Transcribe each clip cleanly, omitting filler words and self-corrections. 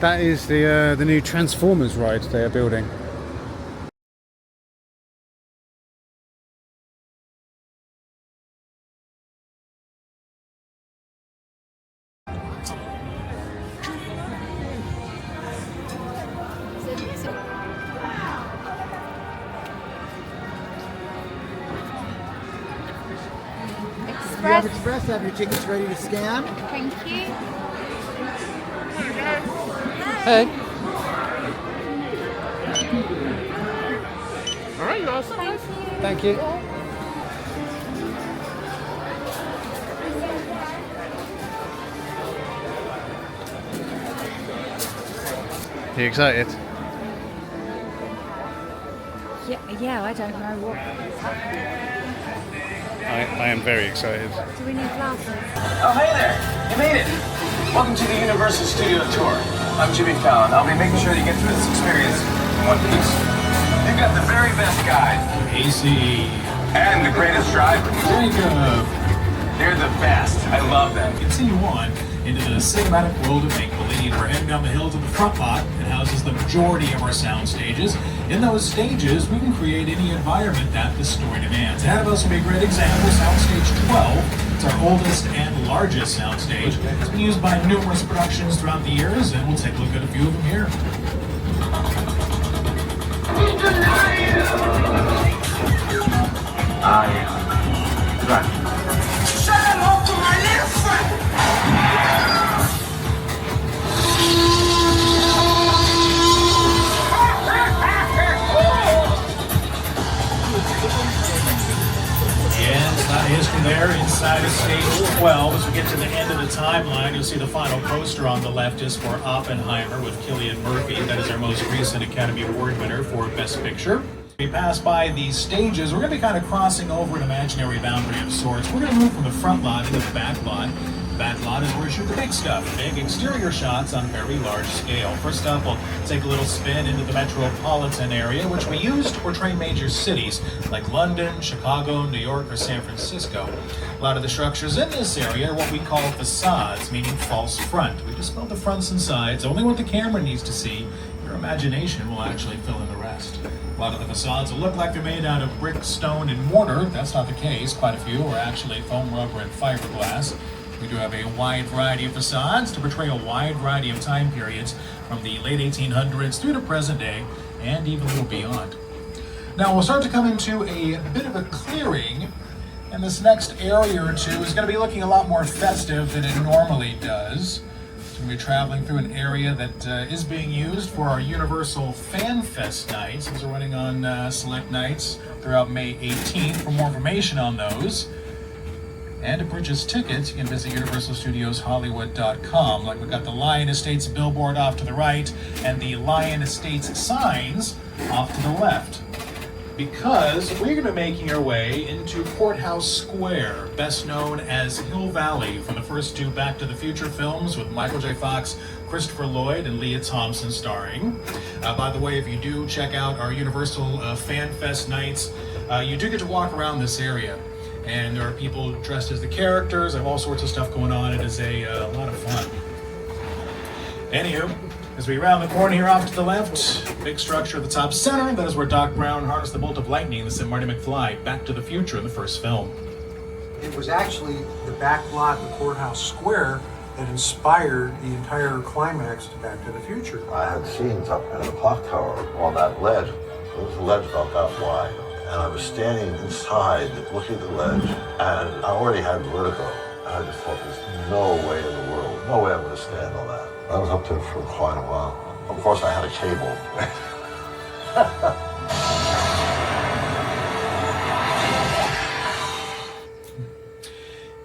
That is the new Transformers ride they are building. You have Express, have your tickets ready to scan. Thank you. Hey. All right, you all set? Thank you. Are you excited? Yeah, I don't know what. I am very excited. Do we need glasses? Oh, hey there! You made it! Welcome to the Universal Studio Tour. I'm Jimmy Fallon. I'll be making sure that you get through this experience in one piece. You've got the very best guide. AC. And the greatest driver. Jacob. They're the best. I love them. Continue on into the cinematic world of make-believe. We're heading down the hill to the front lot. It houses the majority of our sound stages. In those stages, we can create any environment that the story demands. Ahead of us will be a great example, Soundstage 12. It's our oldest and largest soundstage. It's been used by numerous productions throughout the years, and we'll take a look at a few of them here. I am. Right. Say hello to my little friend! Yeah, it's not history there inside of stage 12. As we get to the end of the timeline, you'll see the final poster on the left is for Oppenheimer with Cillian Murphy. That is our most recent Academy Award winner for Best Picture. We pass by these stages. We're going to be kind of crossing over an imaginary boundary of sorts. We're going to move from the front lot into the back lot. The back lot is where we shoot the big stuff, big exterior shots on very large scale. First up, we'll take a little spin into the metropolitan area, which we use to portray major cities like London, Chicago, New York, or San Francisco. A lot of the structures in this area are what we call facades, meaning false front. We just build the fronts and sides, only what the camera needs to see. Your imagination will actually fill in the rest. A lot of the facades will look like they're made out of brick, stone, and mortar. That's not the case. Quite a few are actually foam, rubber, and fiberglass. We do have a wide variety of facades to portray a wide variety of time periods from the late 1800s through to present day and even a little beyond. Now we'll start to come into a bit of a clearing, and this next area or two is going to be looking a lot more festive than it normally does. So we'll be traveling through an area that is being used for our Universal Fan Fest nights. These are running on select nights throughout May 18th. For more information on those, and to purchase tickets, you can visit UniversalStudiosHollywood.com. Like we've got the Lion Estates billboard off to the right and the Lion Estates signs off to the left. Because we're going to be making our way into Courthouse Square, best known as Hill Valley, from the first two Back to the Future films with Michael J. Fox, Christopher Lloyd, and Leah Thompson starring. By the way, if you do check out our Universal Fan Fest nights, you do get to walk around this area. And there are people dressed as the characters. I have all sorts of stuff going on. It is a lot of fun. Anywho, as we round the corner here off to the left, big structure at the top center, that is where Doc Brown harnessed the bolt of lightning that sent Marty McFly back to the future in the first film. It was actually the back lot of Courthouse Square that inspired the entire climax to Back to the Future. I had scenes up in the clock tower on that ledge. It was a ledge about that wide. And I was standing inside looking at the ledge, and I already had vertigo. And I just thought, there's no way in the world, no way I'm going to stand on that. I was up there for quite a while. Of course, I had a cable.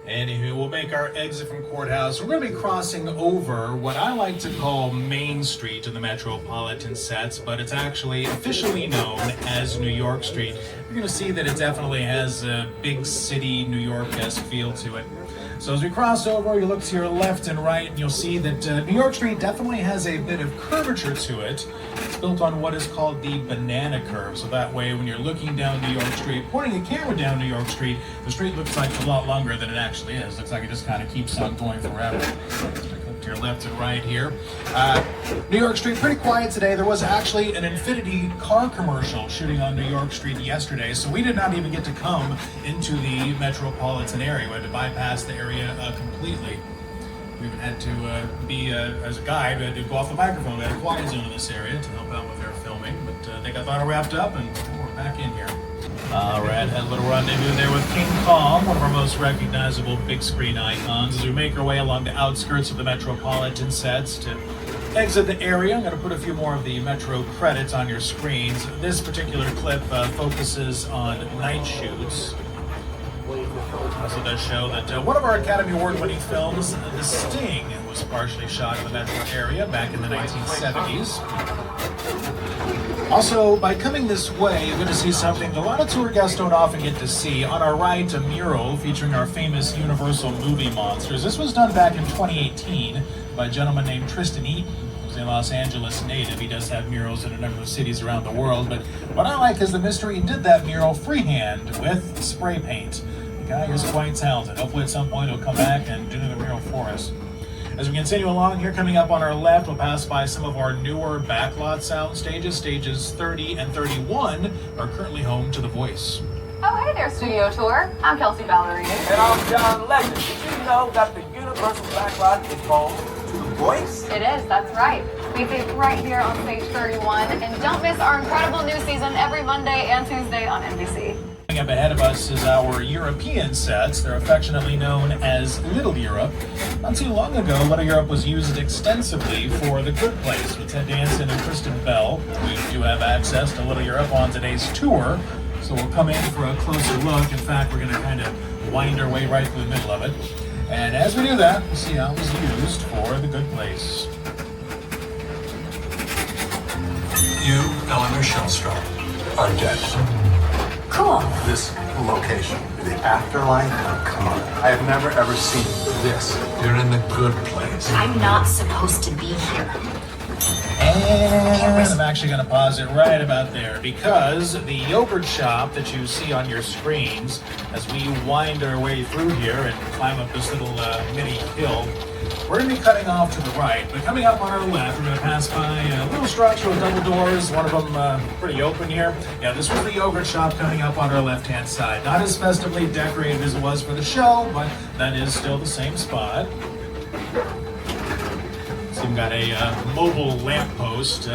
Anywho, we'll make our exit from Courthouse. We're going to be crossing over what I like to call Main Street in the metropolitan sets, but it's actually officially known as New York Street. You're going to see that it definitely has a big city New York-esque feel to it. So as we cross over, you look to your left and right, and you'll see that New York Street definitely has a bit of curvature to it. It's built on what is called the banana curve. So that way, when you're looking down New York Street, pointing the camera down New York Street, the street looks like a lot longer than it actually is. Looks like it just kind of keeps on going forever. So click to your left and right here. New York Street, pretty quiet today. There was actually an Infinity car commercial shooting on New York Street yesterday, so we did not even get to come into the metropolitan area. We had to bypass the area completely. We even had to as a guide, we had to go off the microphone. We had a quiet zone in this area to help out with their filming, but I think I thought it wrapped up and we're back in here. Rad had a little rendezvous there with King Kong, one of our most recognizable big screen icons, as we make our way along the outskirts of the metropolitan sets to exit the area. I'm going to put a few more of the Metro credits on your screens. This particular clip focuses on night shoots. Also does show that one of our Academy Award-winning films, The Sting, was partially shot in the metro area back in the 1970s. Also, by coming this way, you're going to see something a lot of tour guests don't often get to see. On our right, a mural featuring our famous Universal movie monsters. This was done back in 2018 by a gentleman named Tristan Eaton, who's a Los Angeles native. He does have murals in a number of cities around the world, but what I like is the mystery. He did that mural freehand with spray paint. The guy is quite talented. Hopefully at some point he'll come back and do the mural for us. As we continue along here, coming up on our left, we'll pass by some of our newer backlot sound stages. Stages 30 and 31 are currently home to The Voice. Oh, hey there, Studio Tour. I'm Kelsey Ballerini. And I'm John Legend. Did you know that the Universal Backlot is home to The Voice? It is, that's right. We feed right here on stage 31. And don't miss our incredible new season every Monday and Tuesday on NBC. Up ahead of us is our European sets. They're affectionately known as Little Europe. Not too long ago, Little Europe was used extensively for The Good Place with Ted Danson and Kristen Bell. We do have access to Little Europe on today's tour, so we'll come in for a closer look. In fact, we're going to kind of wind our way right through the middle of it. And as we do that, we'll see how it was used for The Good Place. You, Eleanor Shellstrop, are dead. Cool. This location, the afterlife, oh, come on. I have never ever seen this. You're in the good place. I'm not supposed to be here. And I'm actually going to pause it right about there because the yogurt shop that you see on your screens, as we wind our way through here and climb up this little mini hill, we're going to be cutting off to the right, but coming up on our left, we're going to pass by a little structure with double doors, one of them pretty open here. Yeah, this was the yogurt shop coming up on our left-hand side. Not as festively decorated as it was for the show, but that is still the same spot. So we've got a mobile lamppost.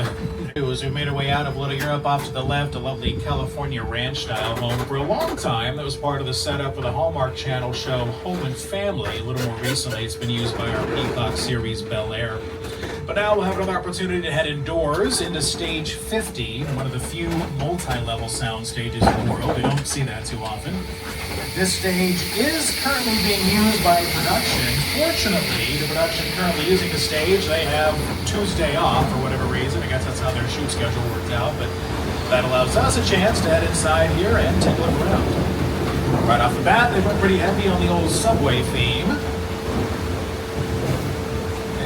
As we made our way out of Little Europe off to the left, a lovely California ranch-style home. For a long time, that was part of the setup for the Hallmark Channel show Home and Family. A little more recently, it's been used by our Peacock series Bel Air. But now we'll have another opportunity to head indoors into Stage 50, one of the few multi-level sound stages in the world. We don't see that too often. This stage is currently being used by production. Fortunately, the production currently using the stage, they have Tuesday off for whatever reason. I guess that's how their shoot schedule worked out, but that allows us a chance to head inside here and take a look around. Right off the bat, they went pretty heavy on the old subway theme.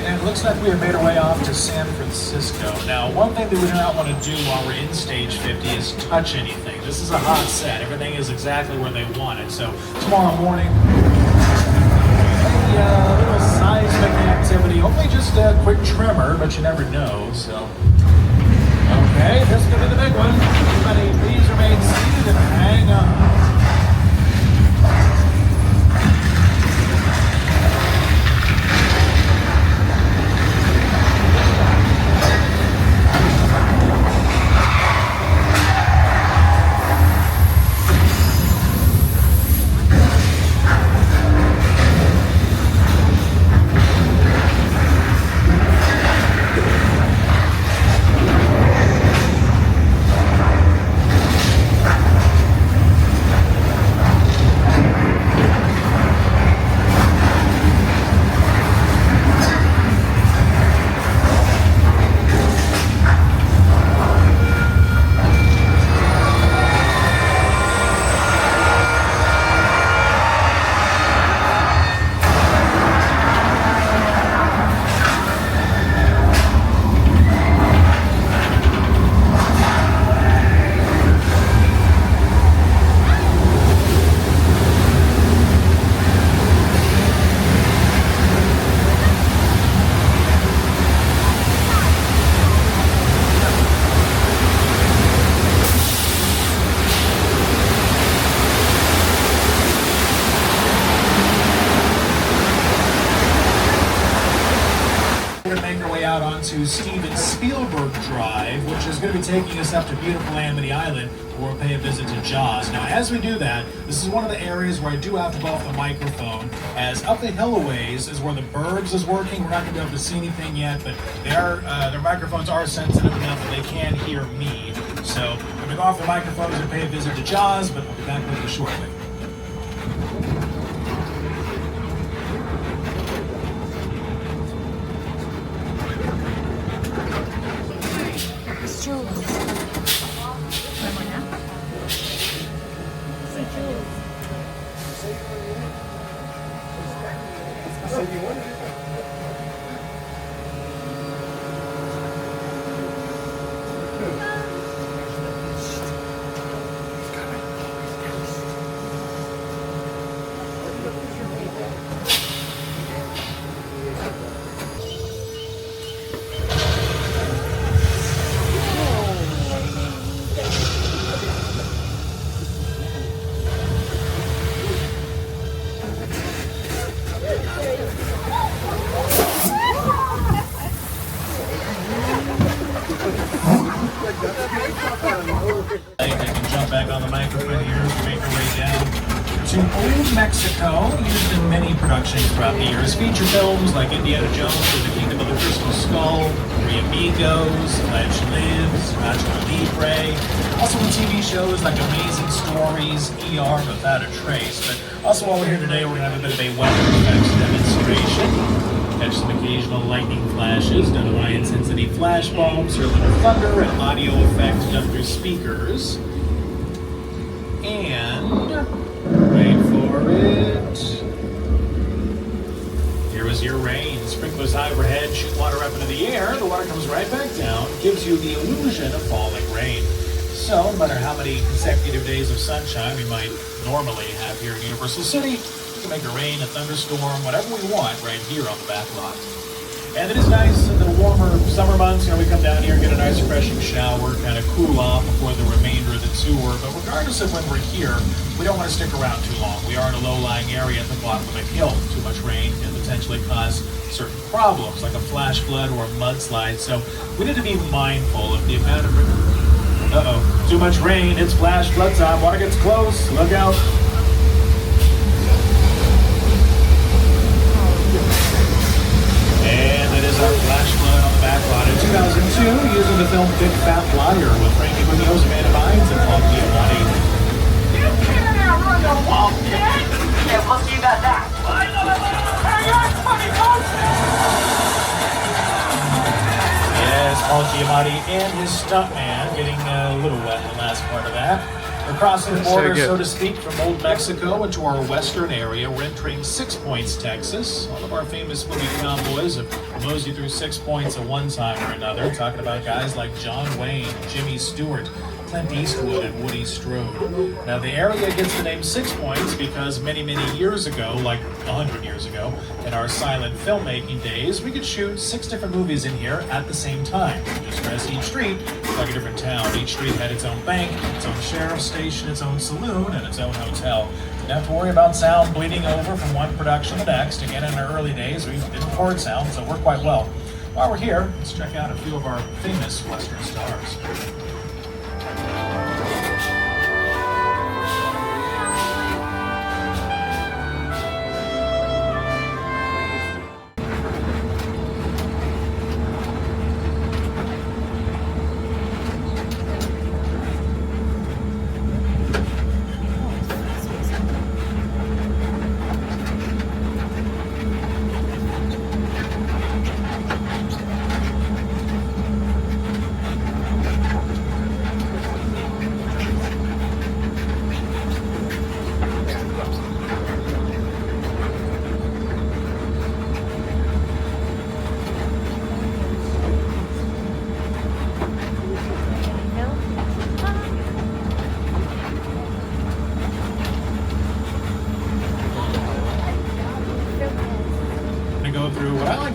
And it looks like we have made our way off to San Francisco. Now, one thing that we do not want to do while we're in Stage 50 is touch anything. This is a hot set. Everything is exactly where they want it. So tomorrow morning, a little seismic activity. Hopefully just a quick tremor, but you never know. So, okay, this could be the big one. Everybody, please remain seated and hang on. going to be taking us up to beautiful Amity Island, where we'll pay a visit to Jaws. Now, as we do that, this is one of the areas where I do have to go off the microphone, as up the hill a ways is where the Burbs is working. We're not going to be able to see anything yet, but they are, their microphones are sensitive enough that they can hear me. So I'm going to go off the microphones and pay a visit to Jaws, but we'll be back with you shortly. I can jump back on the microphone here as we make our way down to Old Mexico, used in many productions throughout the years. Feature films like Indiana Jones and the Kingdom of the Crystal Skull, Three Amigos, Pledge Lives, Nacho Libre. Also in TV shows like Amazing Stories, ER, Without a Trace. But also while we're here today, we're going to have a bit of a weather effects demonstration. Catch some occasional lightning flashes done to high intensity flash bulbs, hear a little thunder and audio effects done through speakers. And wait for it. Here is your rain. Sprinklers high overhead, shoot water up into the air. The water comes right back down, gives you the illusion of falling rain. So, no matter how many consecutive days of sunshine we might normally have here in Universal City, we can make a rain, a thunderstorm, whatever we want right here on the back lot. And it is nice in the warmer summer months. We come down here and get a nice refreshing shower, kind of cool off before the remainder of the tour. But regardless of when we're here, we don't want to stick around too long. We are in a low-lying area at the bottom of a hill. Too much rain can potentially cause certain problems, like a flash flood or a mudslide. So we need to be mindful of the amount of... too much rain. It's flash flood time. Water gets close. Look out. And it is our flash flood on the back lot. In 2002, using the film Big Fat Liar with Frankie Munoz, Amanda Bynes, and Paul Giamatti. You can't run the wall, kid! Yeah, well, you got that. Yes, Paul Giamatti and his stuntman getting a little wet in the last part of that. We're crossing the border, so to speak, from Old Mexico into our western area. We're entering 6 Points, Texas. All of our famous movie cowboys have moseyed through 6 Points at one time or another, talking about guys like John Wayne, Jimmy Stewart, Clint Eastwood, and Woody Strode. Now, the area gets the name 6 Points because many, many years ago, like 100 years ago, in our silent filmmaking days, we could shoot 6 different movies in here at the same time. Just as each street was like a different town. Each street had its own bank, its own sheriff's station, its own saloon, and its own hotel. Didn't have to worry about sound bleeding over from one production to the next. Again, in our early days, we didn't record sound, so it worked quite well. While we're here, let's check out a few of our famous Western stars.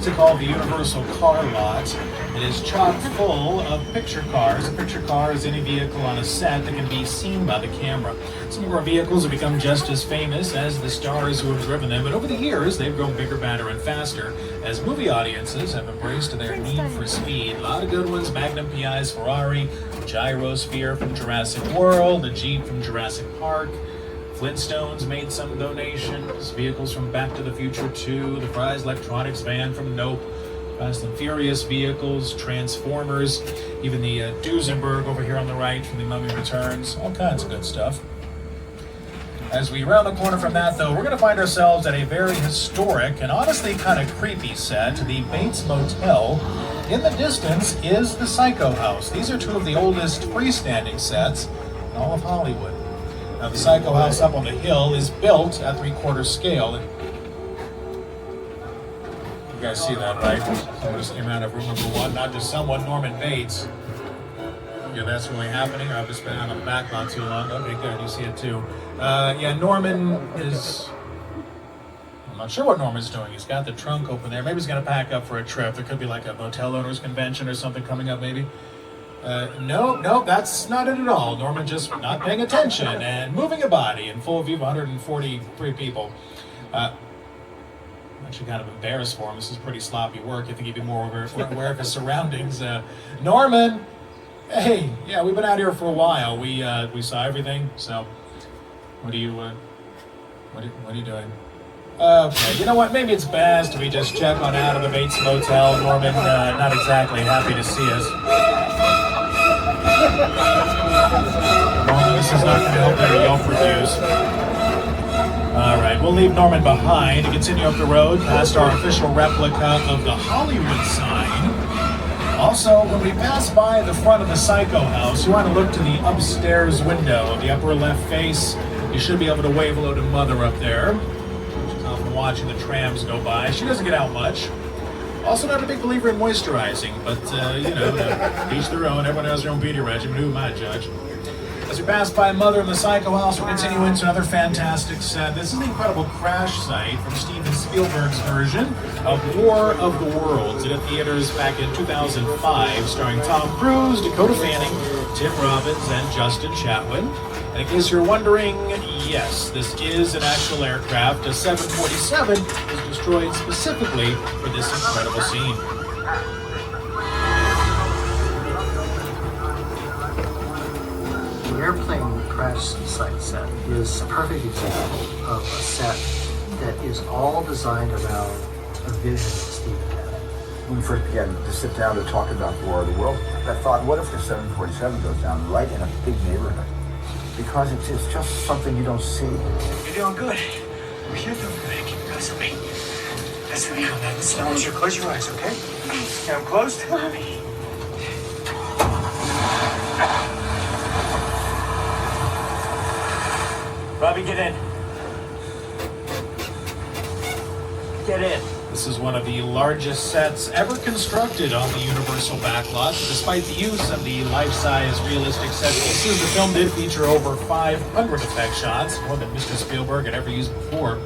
To call the Universal car lot. It is chock full of picture cars. A picture car is any vehicle on a set that can be seen by the camera. Some of our vehicles have become just as famous as the stars who have driven them, but over the years they've grown bigger, badder, and faster as movie audiences have embraced their need for speed. A lot of good ones: Magnum PI's Ferrari, Gyrosphere from Jurassic World, the Jeep from Jurassic Park. Flintstones made some donations, vehicles from Back to the Future 2, the Fry's Electronics van from Nope, Fast and Furious vehicles, Transformers, even the Duesenberg over here on the right from The Mummy Returns, all kinds of good stuff. As we round the corner from that, though, we're going to find ourselves at a very historic and honestly kind of creepy set, the Bates Motel. In the distance is the Psycho House. These are two of the oldest freestanding sets in all of Hollywood. Now, the Psycho House up on the hill is built at 3/4 scale. You guys see that, right? Someone just came out of room number 1, not just someone, Norman Bates. Yeah, that's really happening. I've just been out on the back not too long. Okay, good, you see it too. Yeah, Norman is... I'm not sure what Norman's doing. He's got the trunk open there. Maybe he's going to pack up for a trip. There could be like a motel owners convention or something coming up, maybe. No, that's not it at all. Norman just not paying attention and moving a body in full view of 143 people. I'm actually kind of embarrassed for him. This is pretty sloppy work. I think he'd be more aware of his surroundings. Norman! Hey, yeah, we've been out here for a while. We saw everything, so what are you doing? Okay, you know what, maybe it's best we just check on out of the Bates Motel. Norman, not exactly happy to see us. Norman, this is not going to help their Yelp reviews. Alright, we'll leave Norman behind and continue up the road past our official replica of the Hollywood sign. Also, when we pass by the front of the Psycho House, you want to look to the upstairs window of the upper left face. You should be able to wave hello to Mother up there. She's often watching the trams go by. She doesn't get out much. Also not a big believer in moisturizing, but, you know, each their own. Everyone has their own beauty regimen. Who am I to judge? As we pass by Mother in the Psycho House, we'll continue into another fantastic set. This is the incredible crash site from Steven Spielberg's version of War of the Worlds. It hit theaters back in 2005, starring Tom Cruise, Dakota Fanning, Tim Robbins, and Justin Chatwin. And in case you're wondering, yes, this is an actual aircraft. A 747 was destroyed specifically for this incredible scene. The airplane crash site set is a perfect example of a set that is all designed around a vision that Steven had. When we first began to sit down to talk about the War of the World, I thought, what if the 747 goes down right in a big neighborhood? Because it's just something you don't see. You're doing good. You're doing good. Keep close to me. That's right. Now, close your eyes, okay? Now I'm closed. Robbie, get in. Get in. This is one of the largest sets ever constructed on the Universal backlot. Despite the use of the life-size realistic set pieces, the film did feature over 500 effect shots, more than Mr. Spielberg had ever used before.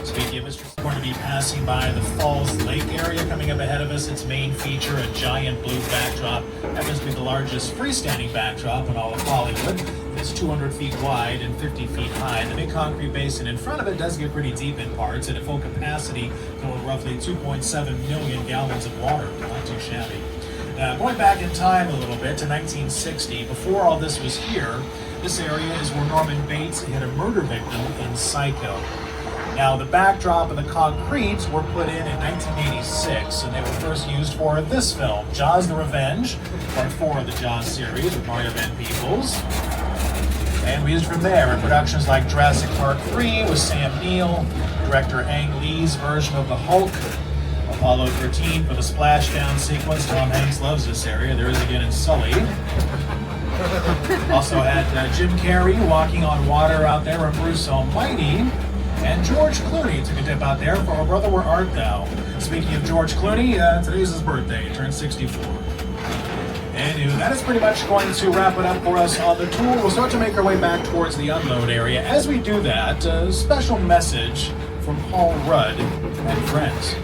Speaking of Mr. Spielberg, we're going to be passing by the Falls Lake area coming up ahead of us. Its main feature, a giant blue backdrop, happens to be the largest freestanding backdrop in all of Hollywood. It's 200 feet wide and 50 feet high. The big concrete basin in front of it does get pretty deep in parts, and at full capacity, fill roughly 2.7 million gallons of water. Not too shabby. Going back in time a little bit to 1960, before all this was here, this area is where Norman Bates hit a murder victim in Psycho. Now, the backdrop and the concrete were put in 1986, and they were first used for this film, Jaws the Revenge, part 4 of the Jaws series with Mario Van Peebles. And we used from there in productions like Jurassic Park 3 with Sam Neill, director Ang Lee's version of the Hulk, Apollo 13 for the splashdown sequence. Tom Hanks loves this area. There is again in Sully. Also had Jim Carrey walking on water out there in Bruce Almighty. And George Clooney took a dip out there for Oh Brother, Where Art Thou? Speaking of George Clooney, today's his birthday. He turned 64. And that is pretty much going to wrap it up for us on the tour. We'll start to make our way back towards the unload area. As we do that, a special message from Paul Rudd and friends.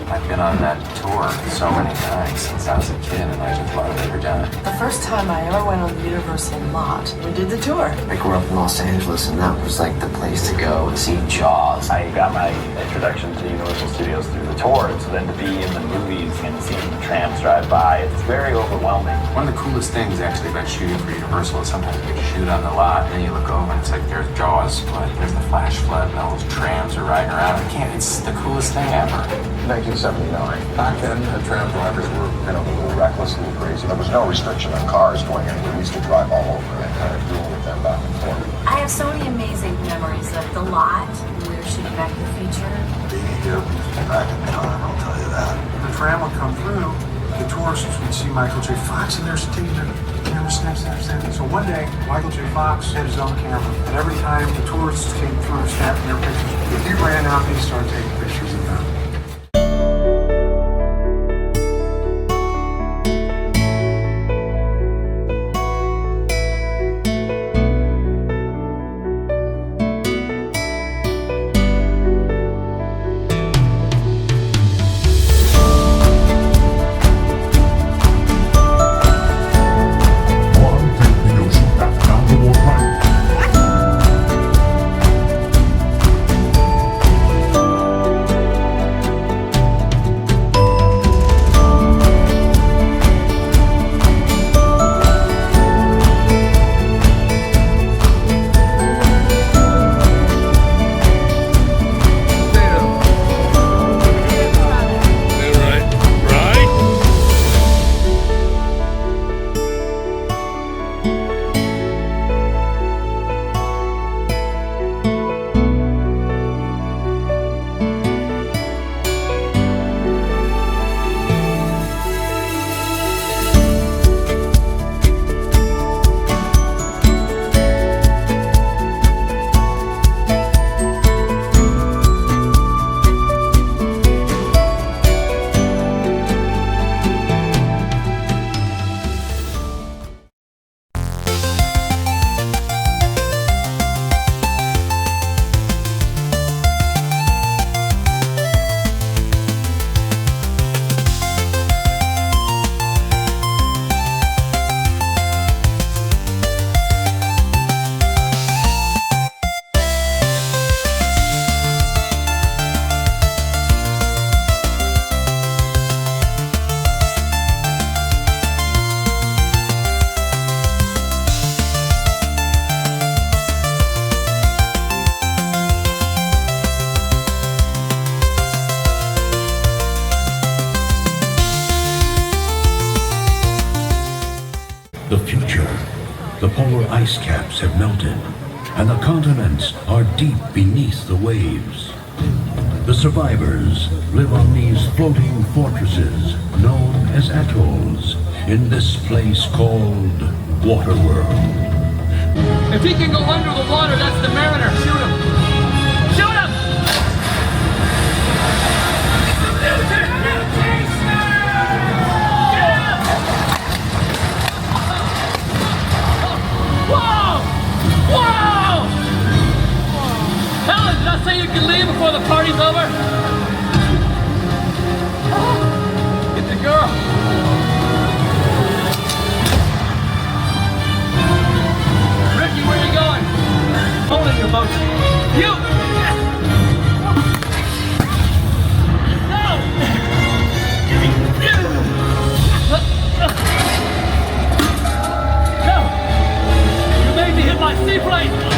I've been on that tour so many times since I was a kid, and I just love it every time. The first time I ever went on the Universal lot, we did the tour. I grew up in Los Angeles, and that was like the place to go and see Jaws. I got my introduction to Universal Studios through the tour, and so then to be in the movies and seeing the trams drive by, it's very overwhelming. One of the coolest things actually about shooting for Universal is sometimes you shoot on the lot, and you look over and it's like there's Jaws, but there's the flash flood, and all those trams are riding around. It's the coolest thing ever. 1979. Back then, the tram drivers were kind of a little reckless, a little crazy. There was no restriction on cars going anywhere. We used to drive all over and kind of duel with them back and forth. I have so many amazing memories of the lot. We were shooting Back to the Future. Being here brings me back in time, I'll tell you that. The tram would come through, the tourists would see Michael J. Fox, and they're taking their camera snap. So one day, Michael J. Fox had his own camera, and every time the tourists came through, snapping their pictures, he ran out and he started taking pictures of them. The future. The polar ice caps have melted, and the continents are deep beneath the waves. The survivors live on these floating fortresses known as atolls in this place called Waterworld. If he can go under the water, that's the Mariner. Shoot him! Shoot him! Whoa! Whoa! Helen, did I say you can leave before the party's over? Get the girl. Ricky, where are you going? Holding your boat. You! No! No! You made me hit my seaplane!